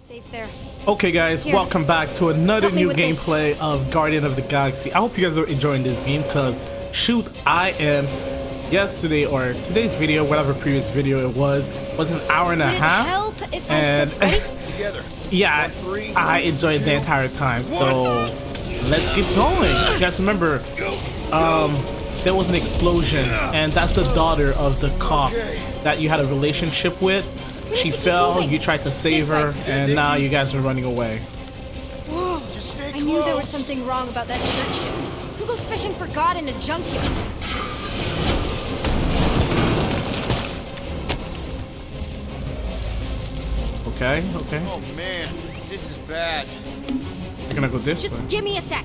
Safe there. Okay guys, Here. welcome back to another Help me new with this. gameplay of Guardian of the Galaxy. I hope you guys are enjoying this game because shoot, I am. Yesterday or today's video, whatever previous video it was an hour and a Would it half. help if And I said ready? Together. yeah, 1, 3, I enjoyed 2, the entire time. So let's get going. You guys remember, there was an explosion, and that's the daughter of the cop that you had a relationship with. She to keep fell, moving. you tried to save This way. her, and now you guys are running away. Whoa. Just stay I knew there was close. something wrong about that church ship. Who goes fishing for God in a junkyard? Okay. Oh man, this is bad. We're gonna go this Just way. give me a sec.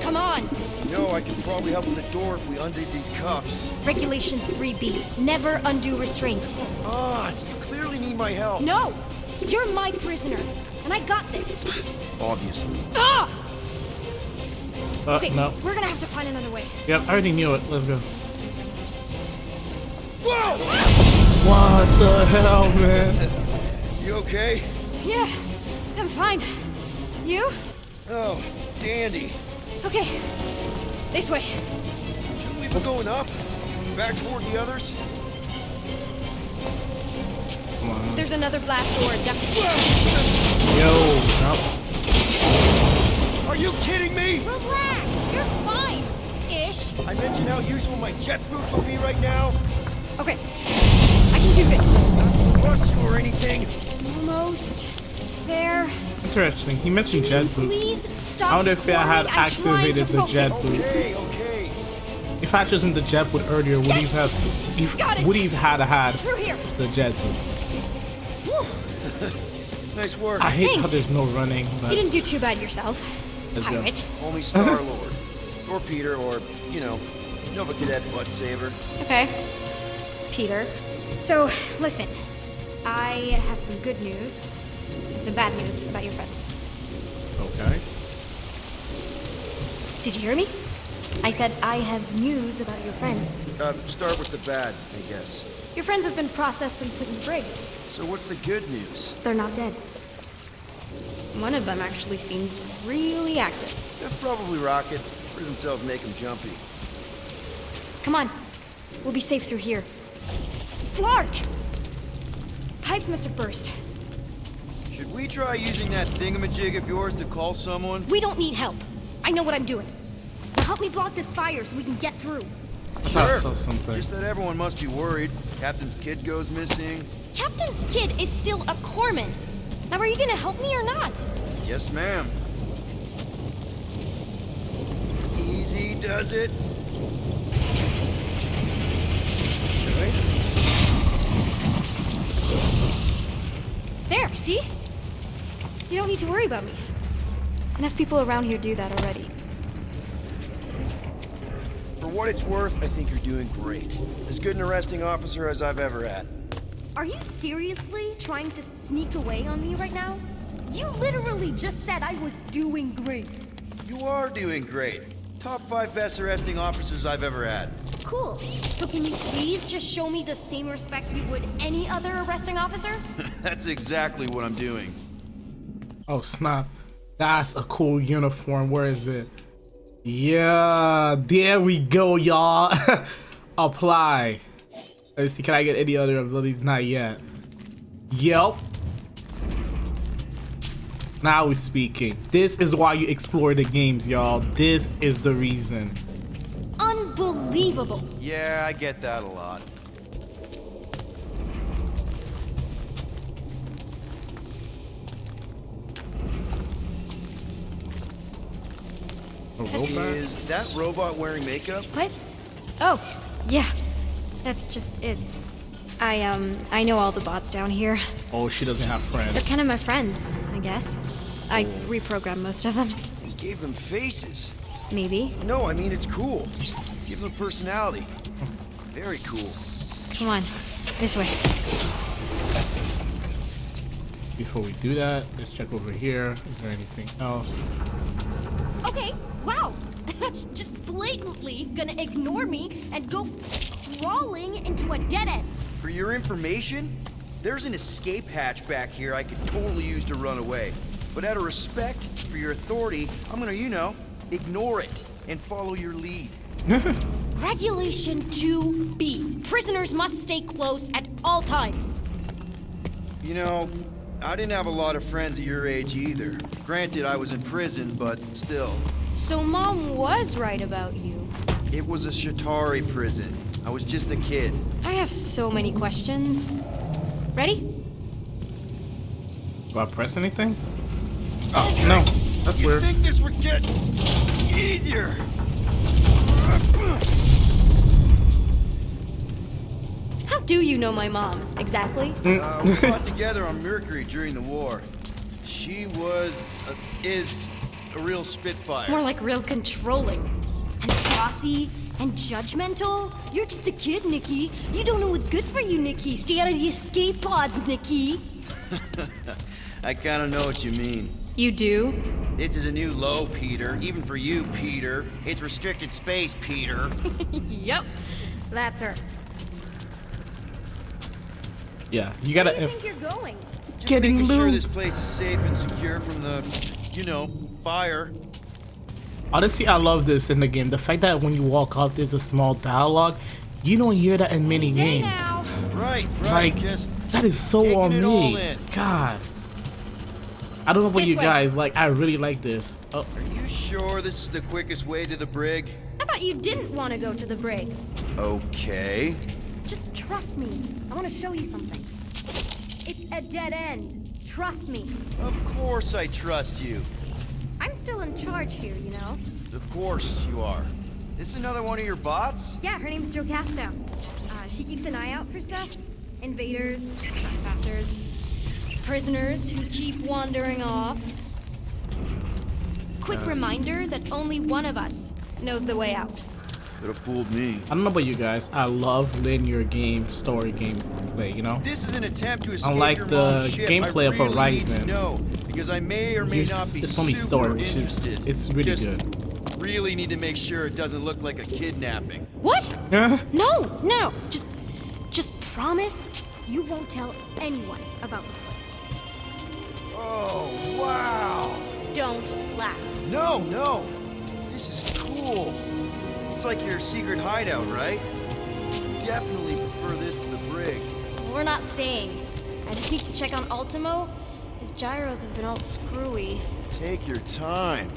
Come on. You know, I could probably help with the door if we undid these cuffs. Regulation 3B. Never undo restraints. You clearly need my help. No! You're my prisoner, and I got this. Obviously. Ah! Okay, No. we're gonna have to find another way. Yep, I already knew it. Let's go. Whoa! What the hell, man? You okay? Yeah, I'm fine. You? Oh, dandy. Okay, this way. Shouldn't we be going up? Back toward the others? Come on. There's another blast door down. Yo, nope. Are you kidding me? Relax, you're fine. Ish. I mentioned how useful my jet boots would be right now. Okay, I can do this. Not to rush you or anything. Almost there. Interesting. He mentioned Can jet you boots. please stop I wonder if I had squirming? I'm trying activated to the jet focus. boot. Okay. If I chosen the jet boot earlier, would he have? Got it. Would he have had Through here. the jet boot? Nice work. I hate how Thanks. there's no running. But You didn't do too bad yourself. Let's go. Pirate. Only Star-Lord. Or Peter, or, you know, Nova Cadet Butt Saver. Okay. Peter. So, listen. I have some good news and some bad news about your friends. Okay. Did you hear me? I said I have news about your friends. Start with the bad, I guess. Your friends have been processed and put in the brig. So what's the good news? They're not dead. One of them actually seems really active. That's probably Rocket. Prison cells make him jumpy. Come on. We'll be safe through here. Flark! Pipes must have burst. Should we try using that thingamajig of yours to call someone? We don't need help. I know what I'm doing. Now help me block this fire so we can get through. I saw something. Just that everyone must be worried. Captain's kid goes missing. Captain's kid is still a corpsman. Now are you gonna help me or not? Yes, ma'am. Easy does it. There, see? You don't need to worry about me. Enough people around here do that already. For what it's worth, I think you're doing great. As good an arresting officer as I've ever had. Are you seriously trying to sneak away on me right now? You literally just said I was doing great. You are doing great. Top 5 best arresting officers I've ever had. Cool. So can you please just show me the same respect you would any other arresting officer? That's exactly what I'm doing. Oh snap! That's a cool uniform. Where is it? Yeah, there we go, y'all. Apply. Let's see. Can I get any other abilities? Not yet. Yep. Now we're speaking. This is why you explore the games, y'all. This is the reason. Unbelievable. Yeah, I get that a lot. A robot? Is that robot wearing makeup? What? Oh, yeah. That's just it's. I know all the bots down here. Oh, she doesn't have They're friends. kind of my friends, I guess. I reprogrammed most of them. He gave them faces. Maybe. No, I mean, it's cool. Give them personality. Very cool. Come on, this way. Before we do that, let's check over here. Is there anything else? Okay, wow. That's just blatantly gonna ignore me and go crawling into a dead end. For your information, There's an escape hatch back here I could totally use to run away. But out of respect for your authority, I'm gonna, you know, ignore it and follow your lead. Regulation 2B. Prisoners must stay close at all times. You know, I didn't have a lot of friends at your age either. Granted, I was in prison, but still. So Mom was right about you. It was a Shatari prison. I was just a kid. I have so many questions. Ready? Do I press anything? Oh, no. That's You'd weird. think this would get easier. How do you know my mom, exactly? We fought together on Mercury during the war. She is a real spitfire. More like real controlling. And bossy and judgmental? You're just a kid, Nikki. You don't know what's good for you, Nikki. Stay out of the escape pods, Nikki. I kinda know what you mean. You do? This is a new low, Peter. Even for you, Peter. It's restricted space, Peter. Yep. That's her. Yeah, you gotta. Where do you think you're going? Just Getting making sure loot. this place is safe and secure from the, you know, fire. Honestly, I love this in the game. The fact that when you walk out, there's a small dialogue. You don't hear that in many Day games. now. Right, Like, just that is so taking on it all me. in. God. I don't know about This you way. guys, like, I really like this. Oh, Are you sure this is the quickest way to the brig? I thought you didn't want to go to the brig. Okay. Just trust me. I want to show you something. It's a dead end. Trust me. Of course I trust you. I'm still in charge here, you know? Of course you are. This another one of your bots? Yeah, her name's Jocasta. She keeps an eye out for stuff. Invaders, trespassers, prisoners who keep wandering off. Quick reminder that only one of us knows the way out. Could have fooled me. I don't know about you guys. I love linear game, story gameplay, you know? This is an attempt to escape Unlike your the mom's ship. gameplay I of really Horizon. Need to know, because I may or may not be It's only super story, which is, interested. it's really Just good. really need to make sure it doesn't look like a kidnapping. What? Yeah. No. Just promise you won't tell anyone about this place. Oh, wow. Don't laugh. No. This is cool. It's like your secret hideout, right? Definitely prefer this to the brig. We're not staying. I just need to check on Ultimo. His gyros have been all screwy. Take your time.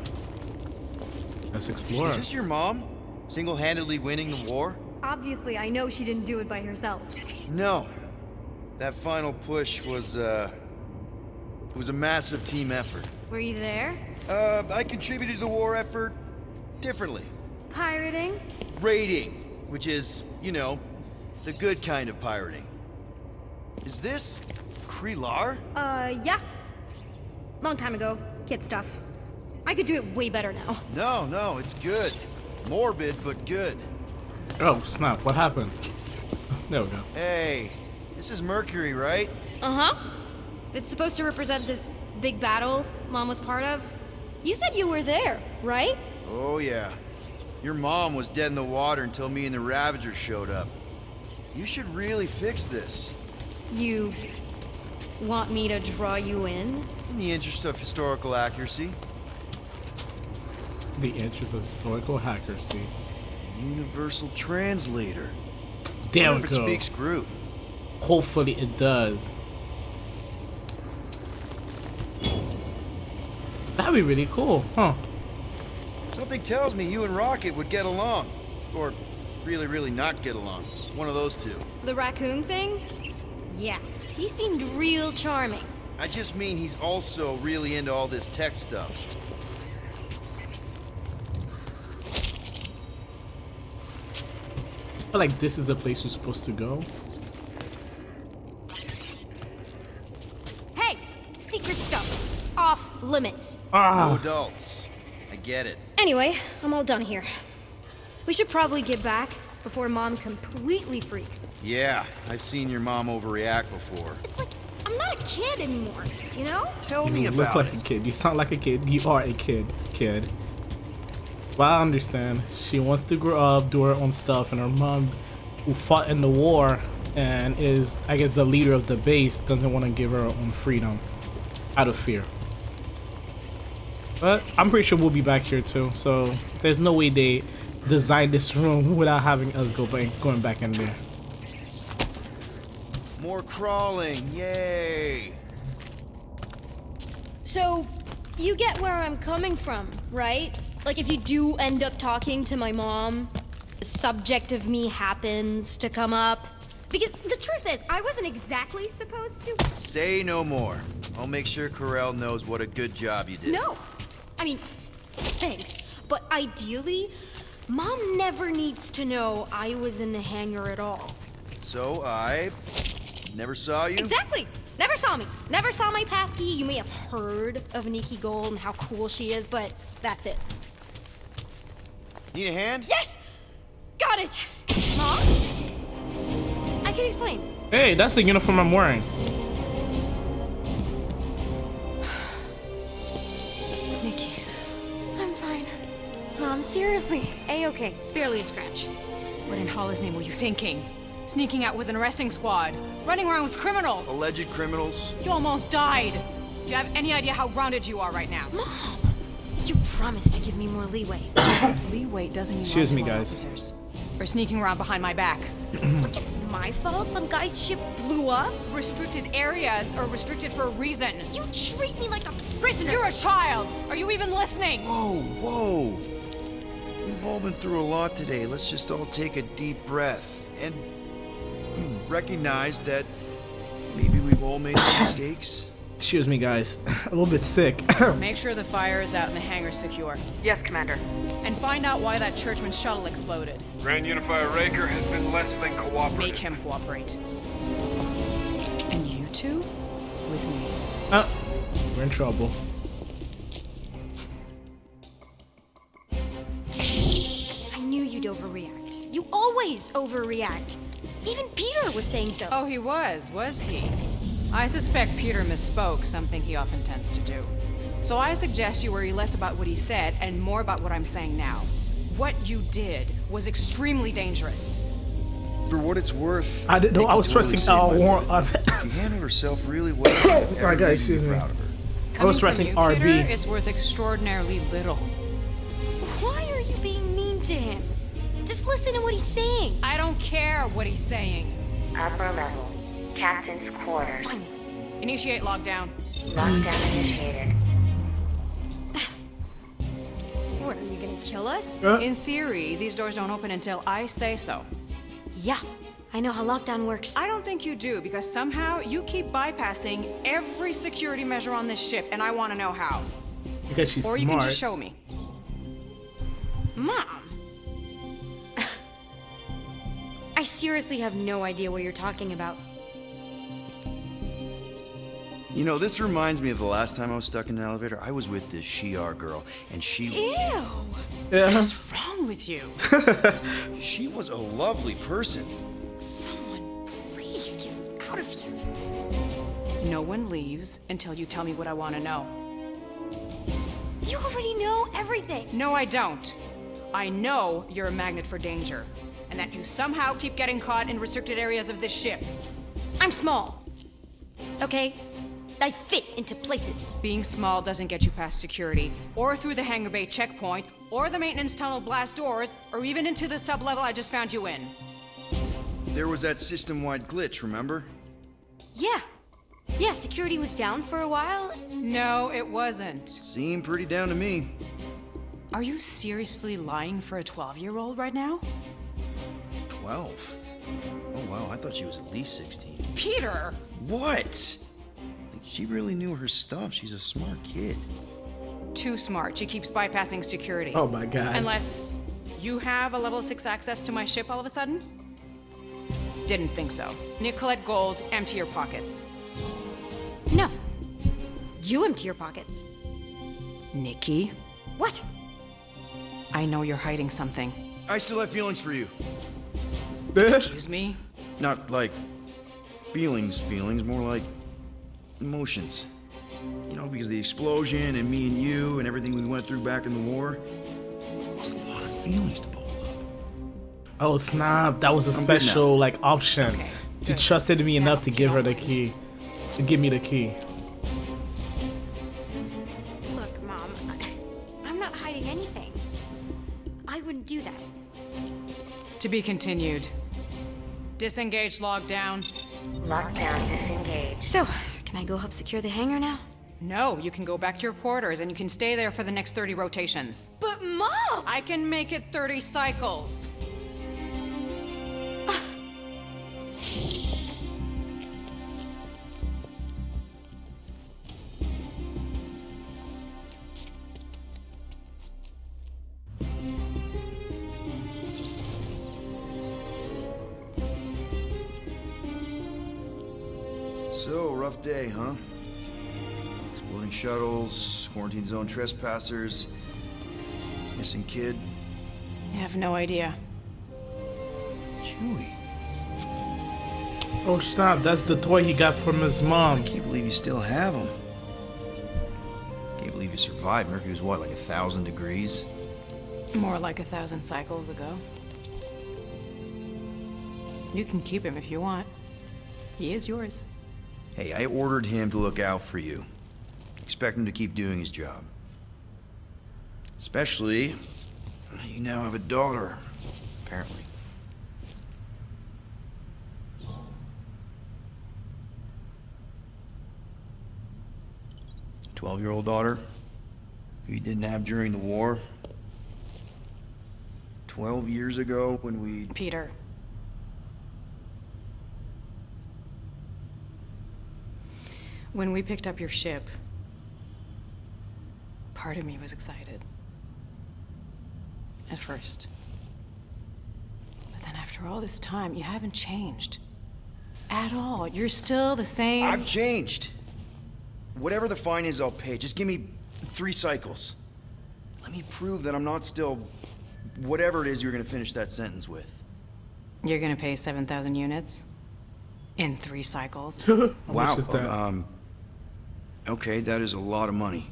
Let's explore. Is this your mom? Single-handedly winning the war? Obviously, I know she didn't do it by herself. No. That final push was, it was a massive team effort. Were you there? I contributed to the war effort differently. Pirating? Raiding, which is, you know, the good kind of pirating. Is this Krelar? Yeah. Long time ago. Kid stuff. I could do it way better now. No, it's good. Morbid, but good. Oh, snap. What happened? There we go. Hey, this is Mercury, right? Uh-huh. It's supposed to represent this big battle Mom was part of. You said you were there, right? Oh, yeah. Your mom was dead in the water until me and the Ravagers showed up. You should really fix this. You want me to draw you in? In the interest of historical accuracy. The interest of historical accuracy. Universal translator. There Wonder we if it go. speaks Groot. Hopefully it does. That'd be really cool, huh? Something tells me you and Rocket would get along. Or really not get along. One of those two. The raccoon thing? Yeah. He seemed real charming. I just mean he's also really into all this tech stuff. I feel like this is the place you're supposed to go. Hey! Secret stuff. Off limits. No Ah, adults. I get it. Anyway, I'm all done here. We should probably get back before Mom completely freaks. Yeah, I've seen your mom overreact before. It's like, I'm not a kid anymore, you know? Tell me you look about like it. a kid. You sound like a kid. You are a kid. Well, I understand. She wants to grow up, do her own stuff, and her mom, who fought in the war, and is, I guess, the leader of the base, doesn't want to give her own freedom out of fear. But I'm pretty sure we'll be back here too, so there's no way they designed this room without having us going back in there. More crawling, yay! So, you get where I'm coming from, right? Like if you do end up talking to my mom, the subject of me happens to come up. Because the truth is, I wasn't exactly supposed to. Say no more. I'll make sure Corel knows what a good job you did. No! I mean, thanks. But ideally, Mom never needs to know I was in the hangar at all. So I never saw you? Exactly! Never saw me. Never saw my passkey. You may have heard of Nikki Gold and how cool she is, but that's it. Need a hand? Yes! Got it! Mom? I can explain. Hey, that's the uniform I'm wearing. Nikki. I'm fine. Mom, seriously. A-okay. Barely a scratch. What in Hollis' name were you thinking? Sneaking out with an arresting squad? Running around with criminals? Alleged criminals? You almost died! Do you have any idea how grounded you are right now? Mom! You promised to give me more leeway. Leeway doesn't mean Excuse me, lying to our guys. officers. Or sneaking around behind my back. Look, it's my fault some guy's ship blew up. Restricted areas are restricted for a reason. You treat me like a prisoner. You're a child! Are you even listening? Whoa, whoa. We've all been through a lot today. Let's just all take a deep breath and recognize that maybe we've all made some mistakes. Excuse me, guys. A little bit sick. Make sure the fire is out and the hangar's secure. Yes, Commander. And find out why that churchman's shuttle exploded. Grand Unifier Raker has been less than cooperative. Make him cooperate. And you two? With me. We're in trouble. I knew you'd overreact. You always overreact. Even Peter was saying so. Oh, he was he? I suspect Peter misspoke, something he often tends to do. So I suggest you worry less about what he said and more about what I'm saying now. What you did was extremely dangerous. For what it's worth, I didn't know I was pressing L1 on. She handled herself really well. Oh my God, excuse me. Proud of her. I was Coming pressing from you, RB. Peter, it's worth extraordinarily little. Why are you being mean to him? Just listen to what he's saying. I don't care what he's saying. Upper level. Captain's quarters. Initiate lockdown. Lockdown initiated. What, are you gonna kill us? In theory, these doors don't open until I say so. Yeah, I know how lockdown works. I don't think you do, because somehow you keep bypassing every security measure on this ship, and I want to know how. Because she's Or you smart. can just show me. Mom! I seriously have no idea what you're talking about. You know, this reminds me of the last time I was stuck in an elevator. I was with this Shi'ar girl, and she Ew! What's wrong with you? she was a lovely person. Someone, please get me out of here. No one leaves until you tell me what I want to know. You already know everything. No, I don't. I know you're a magnet for danger, and that you somehow keep getting caught in restricted areas of this ship. I'm small. Okay? I fit into places. Being small doesn't get you past security, or through the hangar bay checkpoint, or the maintenance tunnel blast doors, or even into the sub-level I just found you in. There was that system-wide glitch, remember? Yeah. Yeah, security was down for a while. No, it wasn't. Seemed pretty down to me. Are you seriously lying for a 12-year-old right now? 12? Oh wow, I thought she was at least 16. Peter! What? Like, she really knew her stuff. She's a smart kid. Too smart. She keeps bypassing security. Oh my God. Unless you have a level 6 access to my ship all of a sudden? Didn't think so. Nick, collect gold, empty your pockets. No. You empty your pockets. Nikki, What? I know you're hiding something. I still have feelings for you. Excuse me? Not like feelings, more like emotions. You know, because the explosion and me and you and everything we went through back in the war, it was a lot of feelings to bottle up. Oh snap! That was a I'm good special like option. Okay. She trusted me enough to give her the key. To give me the key. Look, Mom, I'm not hiding anything. I wouldn't do that. To be continued. Disengage lockdown. Lockdown disengaged. So, can I go help secure the hangar now? No, you can go back to your quarters and you can stay there for the next 30 rotations. But Mom! I can make it 30 cycles. So, rough day, huh? Exploding shuttles, quarantine zone trespassers, missing kid. I have no idea. Chewie. Oh snap, that's the toy he got from his I mom. can't believe you still have him. Can't believe you survived. Mercury was what, like 1,000 degrees? More like 1,000 cycles ago. You can keep him if you want. He is yours. Hey, I ordered him to look out for you. Expect him to keep doing his job. Especially, you now have a daughter, apparently. 12-year-old daughter, who you didn't have during the war. 12 years ago when we... Peter. When we picked up your ship, part of me was excited. At first. But then after all this time, you haven't changed. At all. You're still the same... I've changed. Whatever the fine is, I'll pay. Just give me 3 cycles. Let me prove that I'm not still... whatever it is you're gonna finish that sentence with. You're gonna pay 7,000 units? In 3 cycles? How Wow. much is that? Okay, that is a lot of money.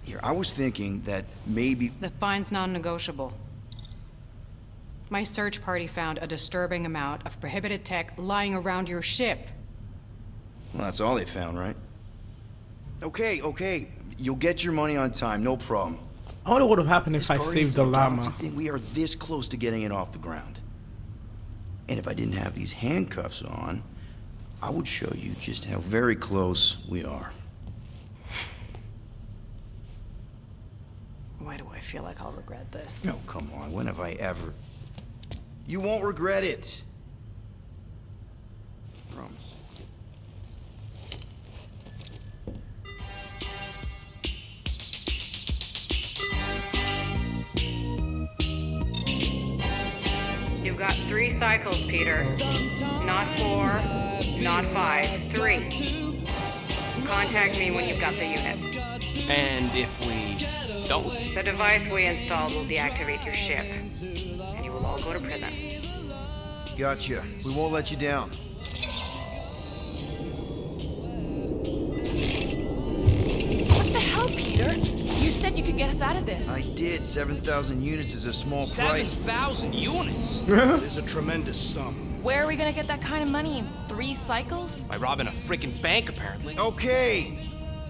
Here, I was thinking that maybe... The fine's non-negotiable. My search party found a disturbing amount of prohibited tech lying around your ship. Well, that's all they found, right? Okay. You'll get your money on time, no problem. I wonder what would have happened if I Guardians saved the of Galaxy llama. thing, we are this close to getting it off the ground. And if I didn't have these handcuffs on, I would show you just how very close we are. Why do I feel like I'll regret this? No, come on, when have I ever... You won't regret it. Promise. You've got 3 cycles, Peter. Not 4, not 5, 3. Contact me when you've got the units. And if we don't? The device we installed will deactivate your ship, and you will all go to prison. Gotcha. We won't let you down. What the hell, Peter? You said you could get us out of this. I did. 7,000 units is a small price. 7,000 units? It is a tremendous sum. Where are we gonna get that kind of money in 3 cycles? By robbing a freaking bank, apparently. Okay,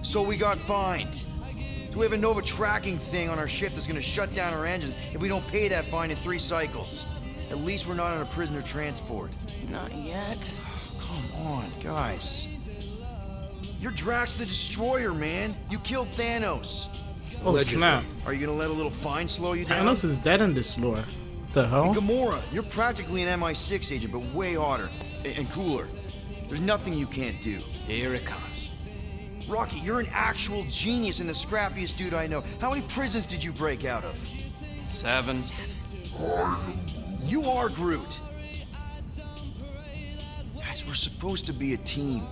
so we got fined. So we have a Nova tracking thing on our ship that's gonna shut down our engines if we don't pay that fine in 3 cycles. At least we're not on a prisoner transport. Not yet. Come on, guys. You're Drax the Destroyer, man. You killed Thanos. Oh snap. Are you gonna let a little fine slow you down? Thanos is dead in this lore. The hell? Gamora, you're practically an MI6 agent, but way hotter and cooler. There's nothing you can't do. Here it comes. Rocky, you're an actual genius and the scrappiest dude I know. How many prisons did you break out of? 7. You are Groot. Guys, we're supposed to be a team.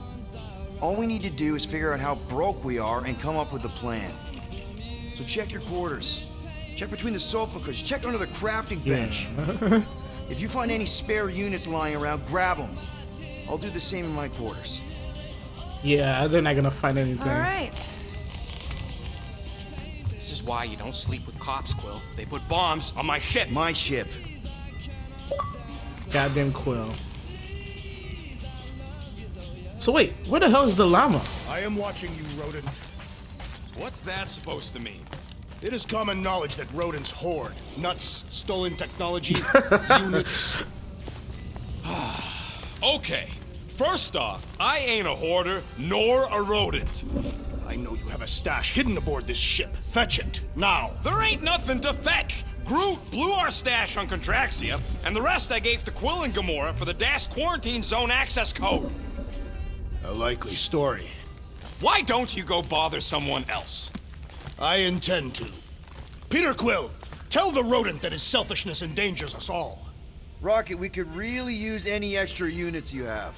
All we need to do is figure out how broke we are and come up with a plan. So check your quarters. Check between the sofa cushions. Check under the crafting bench. If you find any spare units lying around, grab them. I'll do the same in my quarters. Yeah, they're not gonna find anything. All right. This is why you don't sleep with cops, Quill. They put bombs on my ship. My ship. Goddamn Quill. So wait, where the hell is the llama? I am watching you, rodent. What's that supposed to mean? It is common knowledge that rodents hoard nuts, stolen technology, units. Okay, first off, I ain't a hoarder nor a rodent. I know you have a stash hidden aboard this ship. Fetch it, now. There ain't nothing to fetch. Groot blew our stash on Contraxia, and the rest I gave to Quill and Gamora for the DAS quarantine zone access code. A likely story. Why don't you go bother someone else? I intend to. Peter Quill, tell the rodent that his selfishness endangers us all. Rocket, we could really use any extra units you have.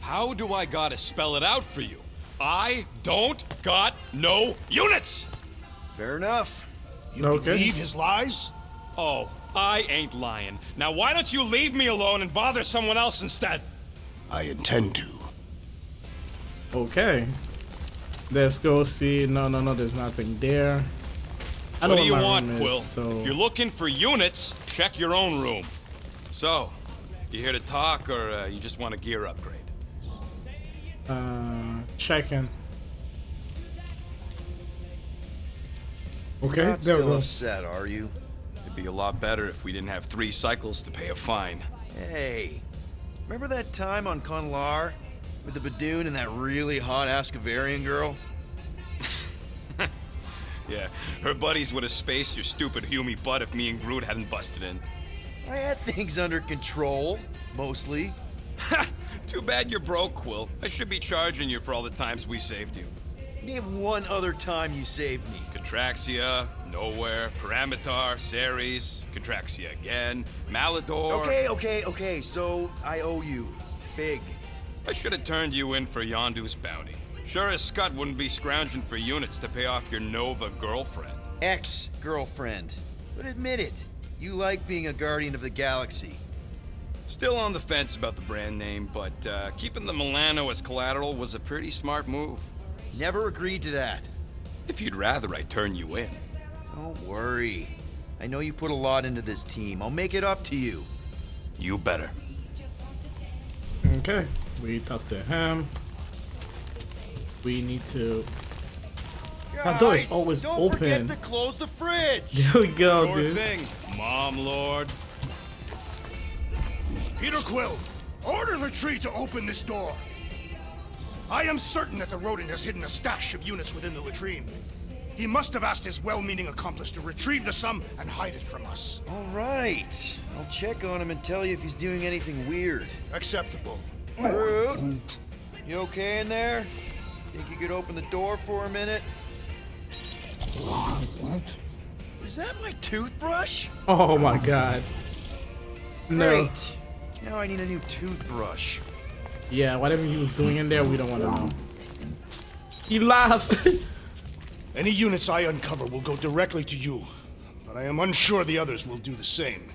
How do I gotta spell it out for you? I don't got no units! Fair enough. You Okay. believe his lies? Oh, I ain't lying. Now why don't you leave me alone and bother someone else instead? I intend to. Okay. Let's go see. No, there's nothing there. I What know do you my want, room is, Quill? so... If you're looking for units, check your own room. So, you here to talk, or you just want a gear upgrade? Checking. Okay, You're not there we still go. upset, are you? It'd be a lot better if we didn't have 3 cycles to pay a fine. Hey, remember that time on Conlar with the Badoon and that really hot Ascavarian girl? Yeah, her buddies would have spaced your stupid Humy butt if me and Groot hadn't busted in. I had things under control, mostly. Ha! Too bad you're broke, Quill. I should be charging you for all the times we saved you. Name one other time you saved me. Contraxia, Nowhere, Paramitar, Ceres, Contraxia again, Malador. Okay, so I owe you. Big. I should have turned you in for Yondu's bounty. Sure as Scott wouldn't be scrounging for units to pay off your Nova girlfriend. Ex-girlfriend. But admit it, you like being a guardian of the galaxy. Still on the fence about the brand name, but keeping the Milano as collateral was a pretty smart move. Never agreed to that. If you'd rather, I'd turn you in. Don't worry. I know you put a lot into this team. I'll make it up to you. You better. Okay, we talked to him. We need to... That door is always don't open. forget to close the fridge. There we go, Sure dude. thing, Mom Lord. Peter Quill, order the tree to open this door. I am certain that the rodent has hidden a stash of units within the latrine. He must have asked his well-meaning accomplice to retrieve the sum and hide it from us. All right. I'll check on him and tell you if he's doing anything weird. Acceptable. Groot, you okay in there? Think you could open the door for a minute? Is that my toothbrush? Oh my god. No. Great. Now I need a new toothbrush. Yeah, whatever he was doing in there, we don't want to know. He laughed. Any units I uncover will go directly to you, but I am unsure the others will do the same.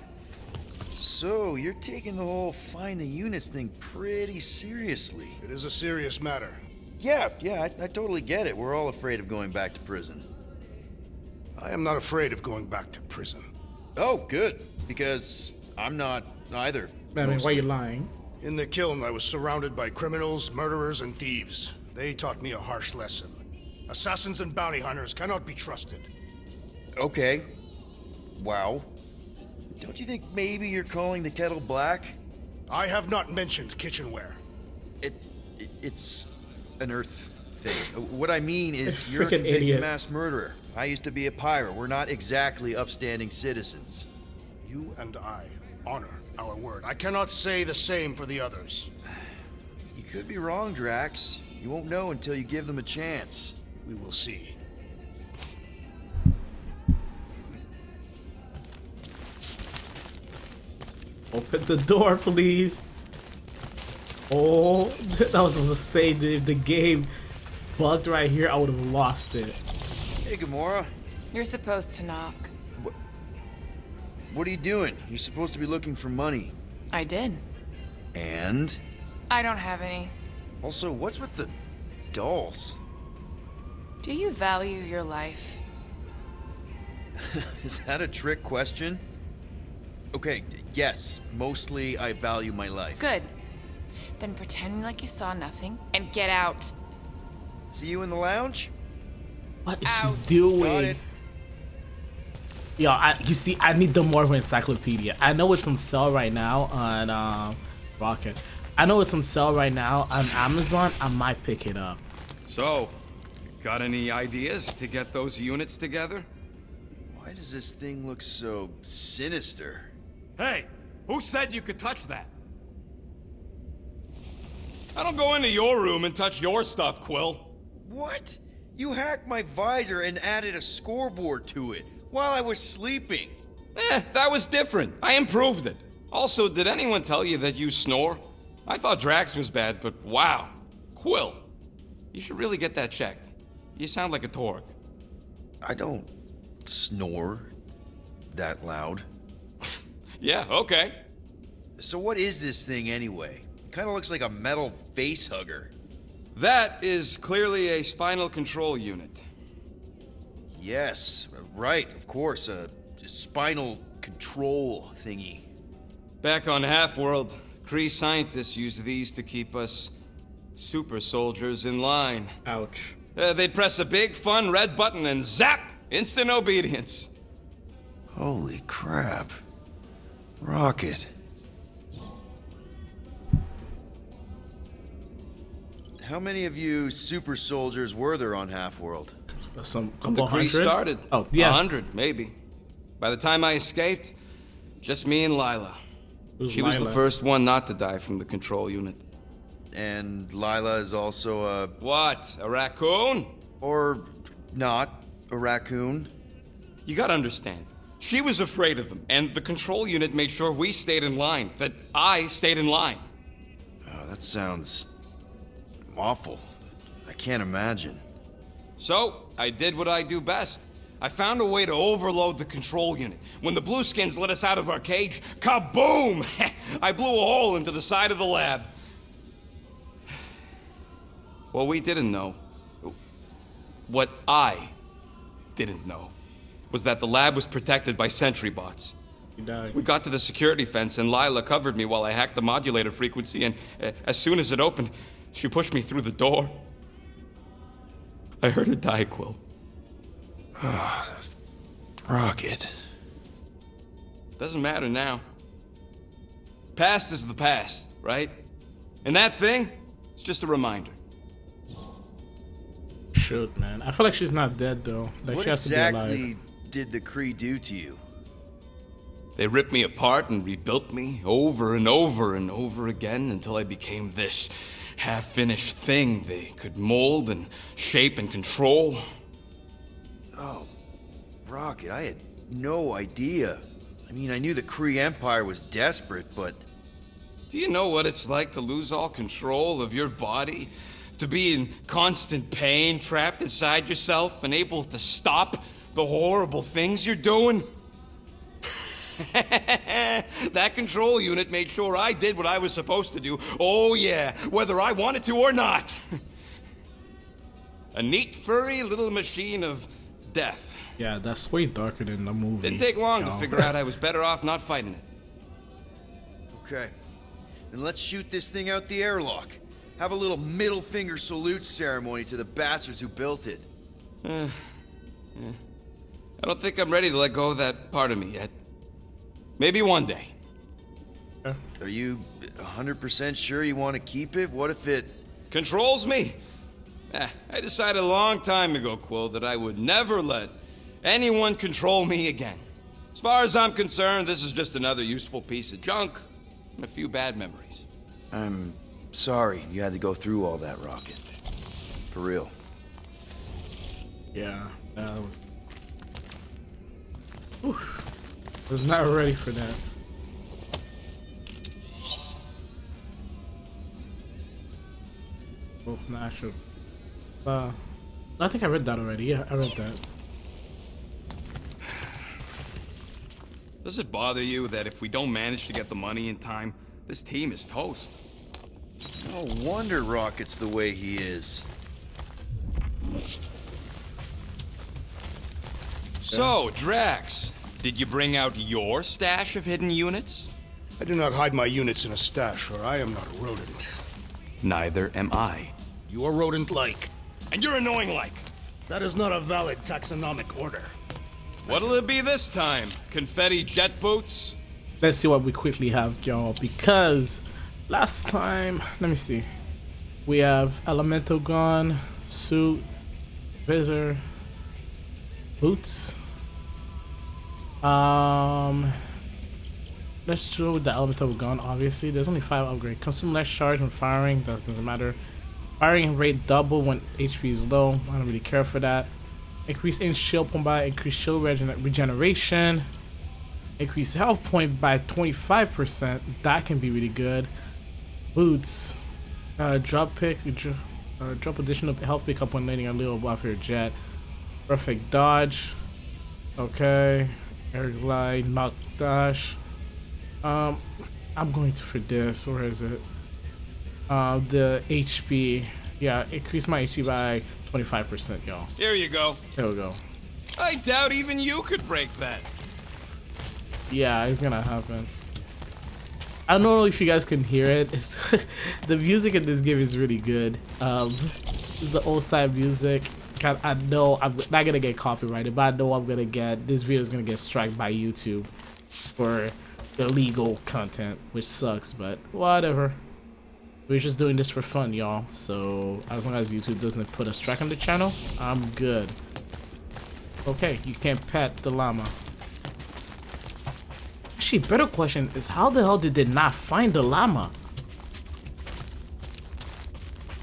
So, you're taking the whole find the units thing pretty seriously. It is a serious matter. Yeah, I totally get it. We're all afraid of going back to prison. I am not afraid of going back to prison. Oh, good. Because I'm not either. I mean, why are mostly. you lying? In the kiln, I was surrounded by criminals, murderers, and thieves. They taught me a harsh lesson. Assassins and bounty hunters cannot be trusted. Okay. Wow. Don't you think maybe you're calling the kettle black? I have not mentioned kitchenware. It's an Earth thing. What I mean is, This you're a frickin' convicted idiot. mass murderer. I used to be a pirate. We're not exactly upstanding citizens. You and I honor our word. I cannot say the same for the others. You could be wrong, Drax. You won't know until you give them a chance. We will see. Open the door, please. Oh, I was gonna say the game bugged right here. I would have lost it. Hey, Gamora. You're supposed to knock. What are you doing? You're supposed to be looking for money. I did. And? I don't have any. Also, what's with the dolls? Do you value your life? Is that a trick question? Okay, yes, mostly I value my life. Good. Then pretend like you saw nothing and get out. See you in the lounge? What is Out. she doing? Got it. Yo, you see, I need the Marvel Encyclopedia. I know it's on sale right now on Rocket. I know it's on sale right now on Amazon. I might pick it up. So, got any ideas to get those units together? Why does this thing look so sinister? Hey, who said you could touch that? I don't go into your room and touch your stuff, Quill. What? You hacked my visor and added a scoreboard to it while I was sleeping. That was different. I improved it. Also, did anyone tell you that you snore? I thought Drax was bad, but wow. Quill, you should really get that checked. You sound like a Torg. I don't snore that loud. Yeah, okay. So what is this thing anyway? It kind of looks like a metal face hugger. That is clearly a spinal control unit. Yes, right, of course, a spinal control thingy. Back on Half-World, Kree scientists use these to keep us super soldiers in line. Ouch. They'd press a big, fun red button and zap! Instant obedience. Holy crap. Rocket. How many of you super soldiers were there on Half-World? Some The couple Kree hundred. started. Oh, yeah. 100, maybe. By the time I escaped, just me and Lila. Who's She was the Lila? first one not to die from the control unit. And Lila is also a... What? A raccoon? or not, a raccoon? You gotta understand. She was afraid of them, and the control unit made sure we stayed in line, that I stayed in line. Oh, that sounds awful. I can't imagine. So, I did what I do best. I found a way to overload the control unit. When the Blueskins let us out of our cage, kaboom! I blew a hole into the side of the lab. What we didn't know, what I didn't know, was that the lab was protected by sentry bots. You died. We got to the security fence and Lila covered me while I hacked the modulator frequency, and as soon as it opened, she pushed me through the door. I heard her die, Quill. Rocket. Doesn't matter now. Past is the past, right? And that thing, it's just a reminder. Shoot, man. I feel like she's not dead though. Like What she has to be alive. exactly did the Kree do to you? They ripped me apart and rebuilt me over and over and over again until I became this half-finished thing they could mold and shape and control. Oh, Rocket, I had no idea. I mean, I knew the Kree Empire was desperate, but... Do you know what it's like to lose all control of your body? To be in constant pain, trapped inside yourself, unable to stop the horrible things you're doing? That control unit made sure I did what I was supposed to do. Oh yeah, whether I wanted to or not. A neat, furry little machine of death. Yeah, that's way darker than the movie. Didn't take long to you know? figure out I was better off not fighting it. Okay, then let's shoot this thing out the airlock. Have a little middle finger salute ceremony to the bastards who built it. I don't think I'm ready to let go of that part of me yet. Maybe one day. Are you 100% sure you want to keep it? What if it... Controls me? I decided a long time ago, Quill, that I would never let anyone control me again. As far as I'm concerned, this is just another useful piece of junk and a few bad memories. I'm sorry you had to go through all that, Rocket. For real. Yeah, that was. Oof. Was not ready for that. Oh, natural. I think I read that already. Yeah, I read that. Does it bother you that if we don't manage to get the money in time, this team is toast? No wonder Rocket's the way he is. So, Drax, did you bring out your stash of hidden units? I do not hide my units in a stash, for I am not a rodent. Neither am I. You are rodent-like. And you're annoying like. That is not a valid taxonomic order. What'll it be this time? Confetti jet boots? Let's see what we quickly have, y'all, because last time, let me see. We have elemental gun, suit, visor, boots. Let's go with the elemental gun. Obviously, there's only 5 upgrades. Consume less charge when firing. That doesn't matter. Firing rate double when HP is low. I don't really care for that. Increase in shield point by increase shield regeneration. Increase health point by 25%. That can be really good. Boots. Drop additional health pick up when landing a little above your jet. Perfect dodge. Okay. Air glide. Knock dash. I'm going to for this. Where is it? The HP. Yeah, increase my HP by 25%, y'all. Here you go. There we go. I doubt even you could break that. Yeah, it's gonna happen. I don't know if you guys can hear it. It's the music in this game is really good. It's the old style music. I know I'm not gonna get copyrighted, but I know this video is gonna get struck by YouTube for illegal content, which sucks, but whatever. We're just doing this for fun, y'all. So as long as YouTube doesn't put a strike on the channel, I'm good. Okay, you can't pet the llama. Actually, better question is how the hell did they not find the llama?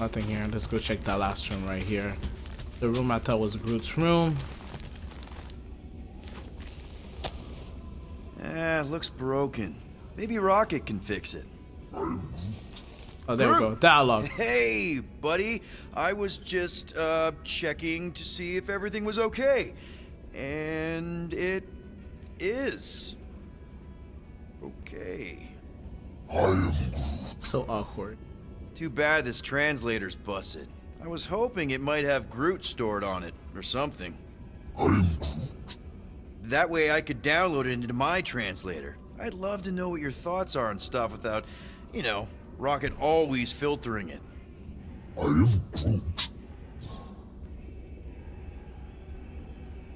Nothing here. Let's go check that last room right here. The room I thought was Groot's room. Looks broken. Maybe Rocket can fix it. Oh, there we go. Dialogue. Hey, buddy. I was just, checking to see if everything was okay. And it is. Okay. So awkward. Too bad this translator's busted. I was hoping it might have Groot stored on it, or something. That way I could download it into my translator. I'd love to know what your thoughts are on stuff without, you know, Rocket always filtering it.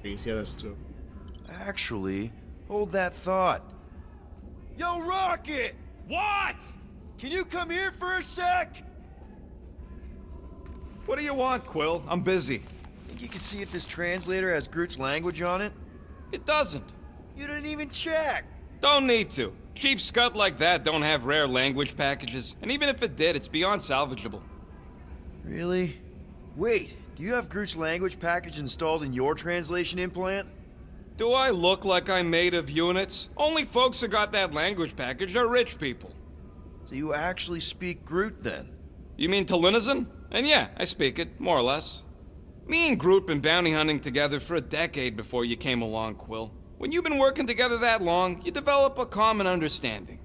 Yeah, that's true. Actually, hold that thought. Yo, Rocket! What? Can you come here for a sec? What do you want, Quill? I'm busy. Think you can see if this translator has Groot's language on it? It doesn't. You didn't even check. Don't need to. Cheap scut like that don't have rare language packages, and even if it did, it's beyond salvageable. Really? Wait, do you have Groot's language package installed in your translation implant? Do I look like I'm made of units? Only folks who got that language package are rich people. So you actually speak Groot then? You mean Talinisan? And yeah, I speak it, more or less. Me and Groot been bounty hunting together for a decade before you came along, Quill. When you've been working together that long, you develop a common understanding.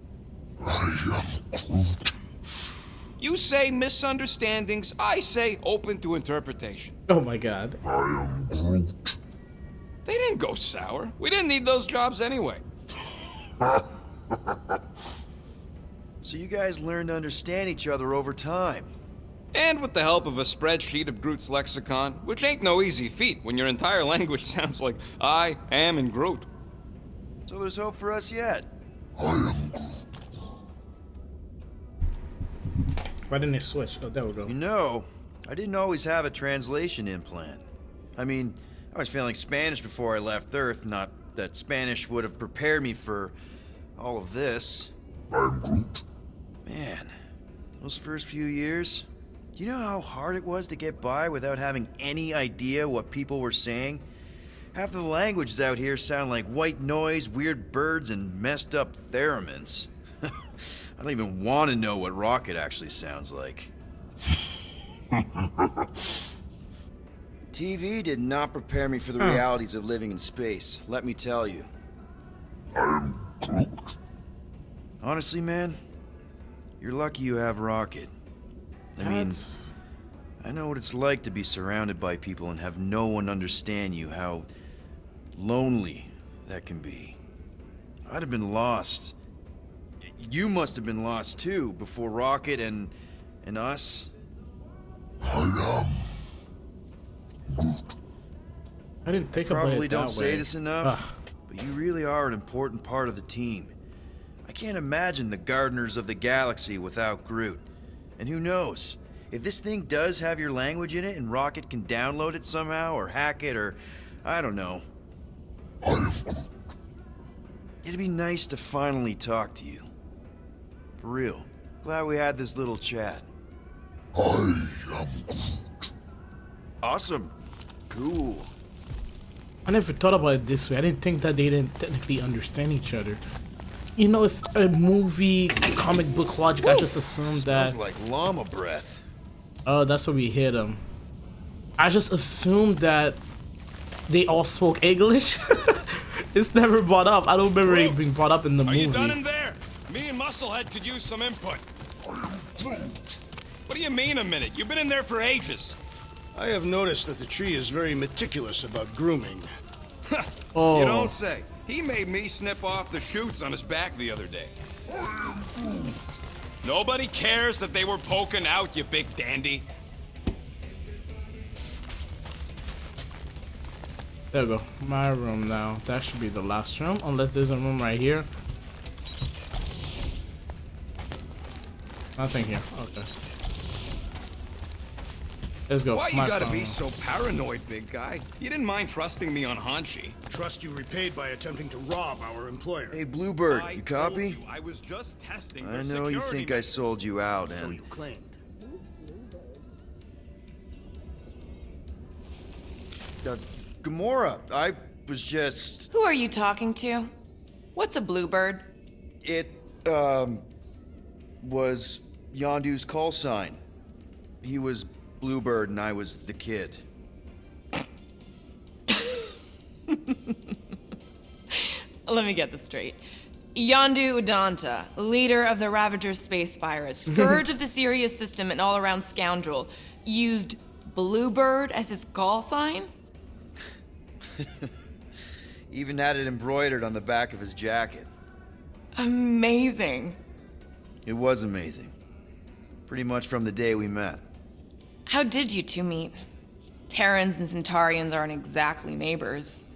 I am Groot. You say misunderstandings, I say open to interpretation. Oh my god. I am Groot. They didn't go sour. We didn't need those jobs anyway. So you guys learned to understand each other over time. And with the help of a spreadsheet of Groot's lexicon, which ain't no easy feat when your entire language sounds like I am in Groot. So there's hope for us yet. I am Groot. Why didn't it switch? Oh, there we go. You know, I didn't always have a translation implant. I mean, I was failing Spanish before I left Earth, not that Spanish would have prepared me for all of this. I'm Groot. Man, those first few years, do you know how hard it was to get by without having any idea what people were saying? Half of the languages out here sound like white noise, weird birds, and messed up theremins. I don't even want to know what Rocket actually sounds like. TV did not prepare me for the realities of living in space, let me tell you. I am Groot. Honestly, man, you're lucky you have Rocket. I mean, I know what it's like to be surrounded by people and have no one understand you, how lonely that can be. I'd have been lost. You must have been lost too, before Rocket and And us? I am Groot. I didn't think about it Probably that don't say way. this enough, but you really are an important part of the team. I can't imagine the Gardeners of the Galaxy without Groot. And who knows? If this thing does have your language in it and Rocket can download it somehow or hack it or I don't know. I am Groot. It'd be nice to finally talk to you. For real. Glad we had this little chat. I am Groot. Awesome. Cool. I never thought about it this way. I didn't think that they didn't technically understand each other. You know, it's a movie, comic book logic. I just assumed that. Smells like llama breath. Oh, that's where we hit them. I just assumed that they all spoke English. It's never brought up. I don't remember it being brought up in the movie. Are you done in there? Me and Musclehead could use some input. What do you mean a minute? You've been in there for ages. I have noticed that the tree is very meticulous about grooming. Oh. You don't say. He made me snip off the shoots on his back the other day. Nobody cares that they were poking out, you big dandy. There we go. My room now. That should be the last room, unless there's a room right here. Nothing here. Okay. Let's go. Why you My gotta phone. be so paranoid, big guy? You didn't mind trusting me on Hanshi. Trust you repaid by attempting to rob our employer. Hey, Bluebird, you copy? I was just testing I know you think I sold you out, So and you claimed. Gamora, I was just... Who are you talking to? What's a bluebird? It, was Yondu's call sign. He was Bluebird and I was the kid. Let me get this straight. Yondu Udanta, leader of the Ravager's space virus, scourge of the Sirius system and all-around scoundrel, used Bluebird as his call sign? Even had it embroidered on the back of his jacket. Amazing. It was amazing. Pretty much from the day we met. How did you two meet? Terrans and Centaurians aren't exactly neighbors.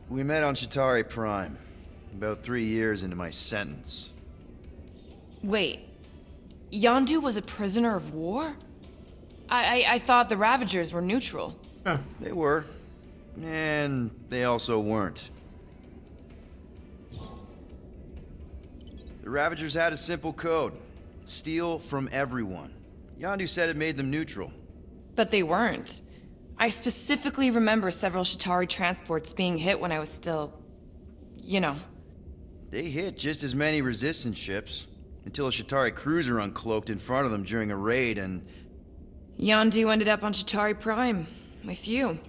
We met on Chitauri Prime, about 3 years into my sentence. Wait, Yondu was a prisoner of war? I thought the Ravagers were neutral. Huh. They were. And they also weren't. The Ravagers had a simple code. Steal from everyone. Yondu said it made them neutral. But they weren't. I specifically remember several Chitauri transports being hit when I was still... you know. They hit just as many resistance ships, until a Chitauri cruiser uncloaked in front of them during a raid and... Yondu ended up on Chitauri Prime, with you.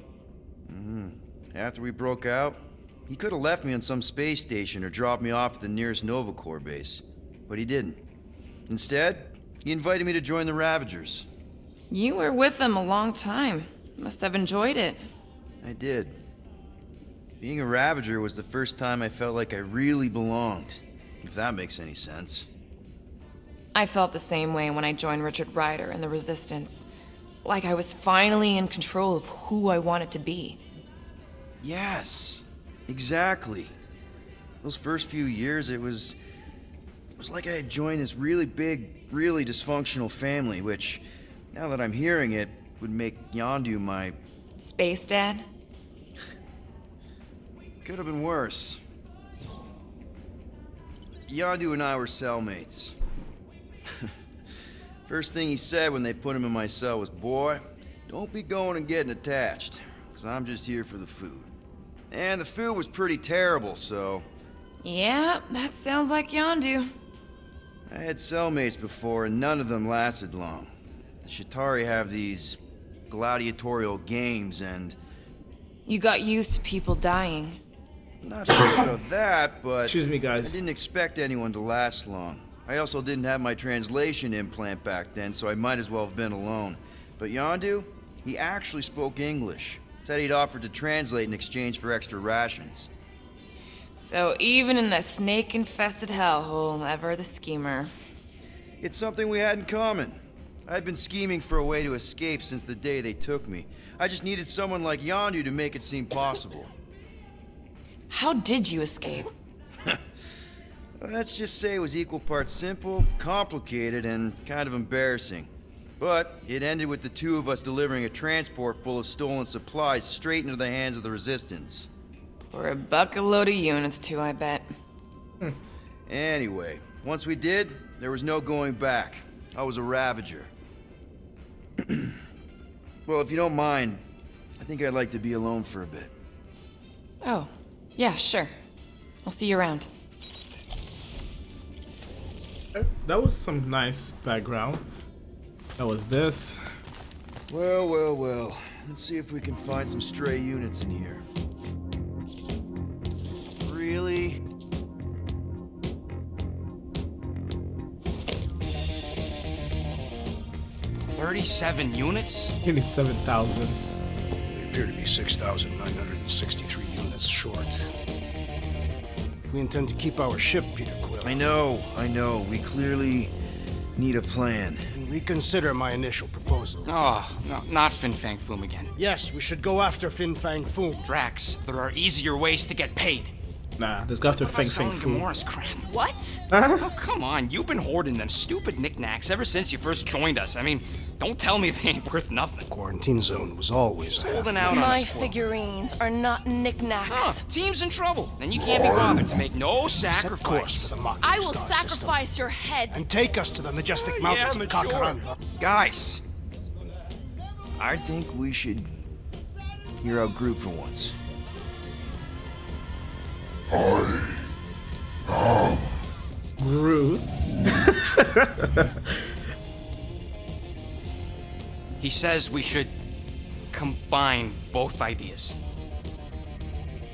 After we broke out, he could have left me on some space station or dropped me off at the nearest Nova Corps base. But he didn't. Instead, he invited me to join the Ravagers. You were with them a long time. Must have enjoyed it. I did. Being a Ravager was the first time I felt like I really belonged, if that makes any sense. I felt the same way when I joined Richard Ryder and the Resistance. Like I was finally in control of who I wanted to be. Yes, exactly. Those first few years, it was like I had joined this really big, really dysfunctional family, which, now that I'm hearing it, would make Yondu my... Space Dad? Could have been worse. Yondu and I were cellmates. First thing he said when they put him in my cell was, "Boy, don't be going and getting attached, because I'm just here for the food." And the food was pretty terrible, so... Yeah, that sounds like Yondu. I had cellmates before, and none of them lasted long. The Chitauri have these gladiatorial games, and... You got used to people dying. Not sure about that, but... Excuse me, guys. I didn't expect anyone to last long. I also didn't have my translation implant back then, so I might as well have been alone. But Yondu, he actually spoke English. Said he'd offered to translate in exchange for extra rations. So even in the snake-infested hellhole, ever the schemer. It's something we had in common. I'd been scheming for a way to escape since the day they took me. I just needed someone like Yondu to make it seem possible. How did you escape? Let's just say it was equal parts simple, complicated, and kind of embarrassing. But it ended with the two of us delivering a transport full of stolen supplies straight into the hands of the Resistance. For a bucket-load of units, too, I bet. Anyway, once we did, there was no going back. I was a Ravager. Well, if you don't mind, I think I'd like to be alone for a bit. Oh, yeah, sure. I'll see you around. That was some nice background. That was this. Well, well, well. Let's see if we can find some stray units in here. Really? $37 units? You need 7,000. We appear to be 6,963 units short. If we intend to keep our ship, Peter Quill... I know. We clearly need a plan. And reconsider my initial proposal. Oh, no, not Fin Fang Foom again. Yes, we should go after Fin Fang Foom. Drax, there are easier ways to get paid. Nah, let's go after What about Feng Feng selling Fu. Gamora's crap? What? Oh, come on. You've been hoarding them stupid knickknacks ever since you first joined us. I mean, don't tell me they ain't worth nothing. Quarantine zone was always Holding out on My us. figurines are not knickknacks. Team's in trouble, and you can't be bothered to make no Set course sacrifice. for the Mocking I will Star system, sacrifice your head. and take us to the majestic mountains of but sure. Kakaranda. Guys! I think we should hear out Groot for once. Groot. He says we should combine both ideas.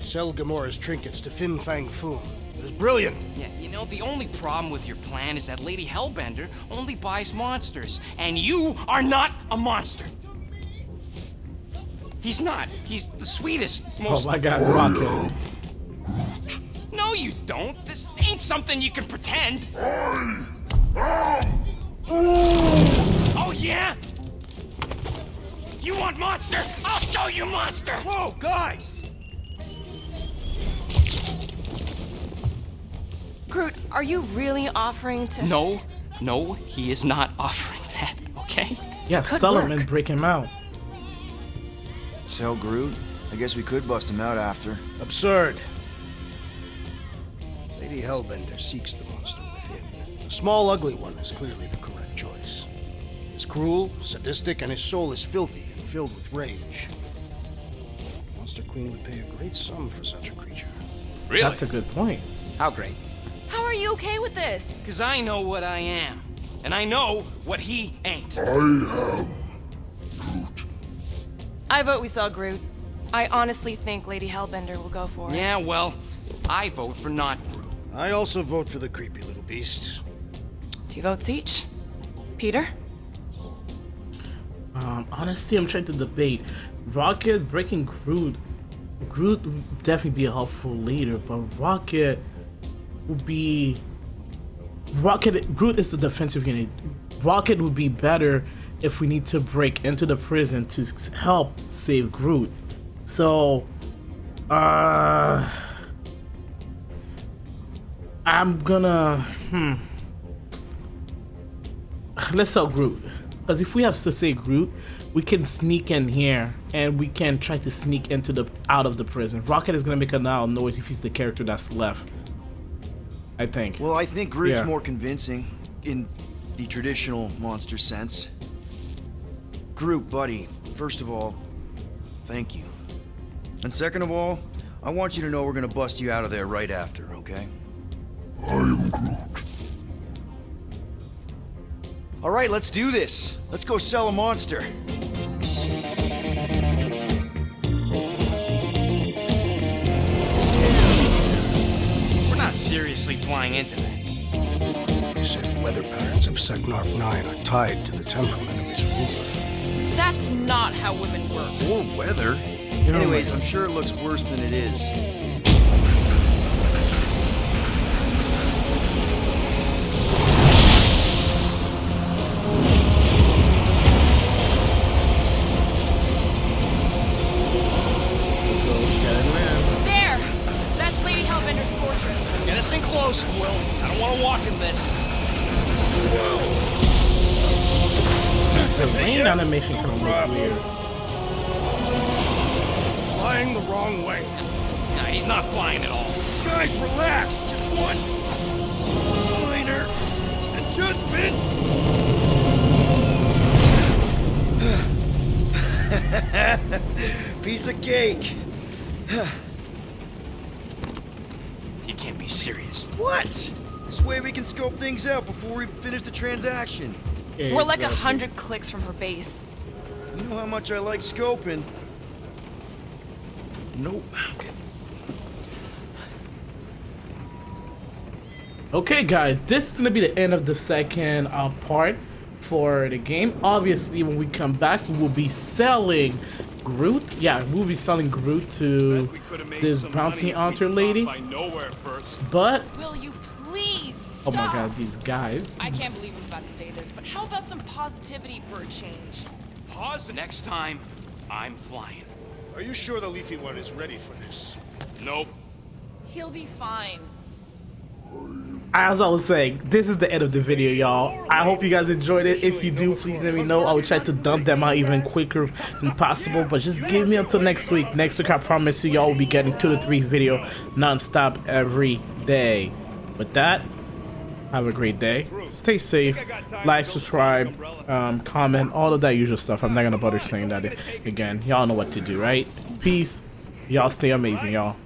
Sell Gamora's trinkets to Fin Fang Foom. It is brilliant. Yeah, you know, the only problem with your plan is that Lady Hellbender only buys monsters, and you are not a monster. He's not. He's the sweetest, most... Oh my god, Rocket. No, you don't. This ain't something you can pretend. Oh, yeah? You want monster? I'll show you monster! Whoa, guys! Groot, are you really offering to... No, he is not offering that, okay? Yeah, Could sell him work. and break him out. Sell Groot? I guess we could bust him out after. Absurd. Lady Hellbender seeks the monster within. The small, ugly one is clearly the correct choice. He is cruel, sadistic, and his soul is filthy and filled with rage. Monster Queen would pay a great sum for such a creature. Really? That's a good point. How great? How are you okay with this? Because I know what I am. And I know what he ain't. I vote we sell Groot. I honestly think Lady Hellbender will go for it. Yeah, well, I vote for not Groot. I also vote for the creepy little beast. 2 votes each. Peter? Honestly, I'm trying to debate. Rocket breaking Groot. Groot would definitely be a helpful leader, but Rocket would be... Groot is the defensive unit. Rocket would be better if we need to break into the prison to help save Groot. So, I'm gonna, let's sell Groot. Because if we have to say Groot, we can sneak in here and we can try to sneak into out of the prison. Rocket is gonna make a loud noise if he's the character that's left, I think. Well, I think Groot's Yeah. more convincing in the traditional monster sense. Groot, buddy, first of all, thank you. And second of all, I want you to know we're gonna bust you out of there right after, okay? I am Groot. All right, let's do this. Let's go sell a monster. We're not seriously flying into that. They say the weather patterns of Seknarf 9 are tied to the temperament of its ruler. That's not how women work. Or weather. Anyways, I'm sure it looks worse than it is. plane animation kind of look weird. Flying the wrong way. Nah, he's not flying at all. Guys, relax. Just one minor adjustment. Piece of cake. You can't be serious. What? This way we can scope things out before we finish the transaction. We're like 100 clicks from her base. You know how much I like scoping. Nope. Okay, guys, this is gonna be the end of the second part for the game. Obviously, when we come back, we will be selling Groot. Yeah, we'll be selling Groot to this bounty hunter lady. But Will you please stop? oh my god, these guys. I can't believe I'm about to say this, but how about some positivity for a change? Pause. Next time, I'm flying. Are you sure the Leafy One is ready for this? Nope. He'll be fine. As I was saying, this is the end of the video, y'all. I hope you guys enjoyed it. If you do, please let me know. I will try to dump them out even quicker than possible. But just give me until next week. Next week, I promise you, y'all will be getting 2 to 3 video non-stop every day. With that, have a great day. Stay safe. Like, subscribe, comment, all of that usual stuff. I'm not going to bother saying that again. Y'all know what to do, right? Peace. Y'all stay amazing, y'all.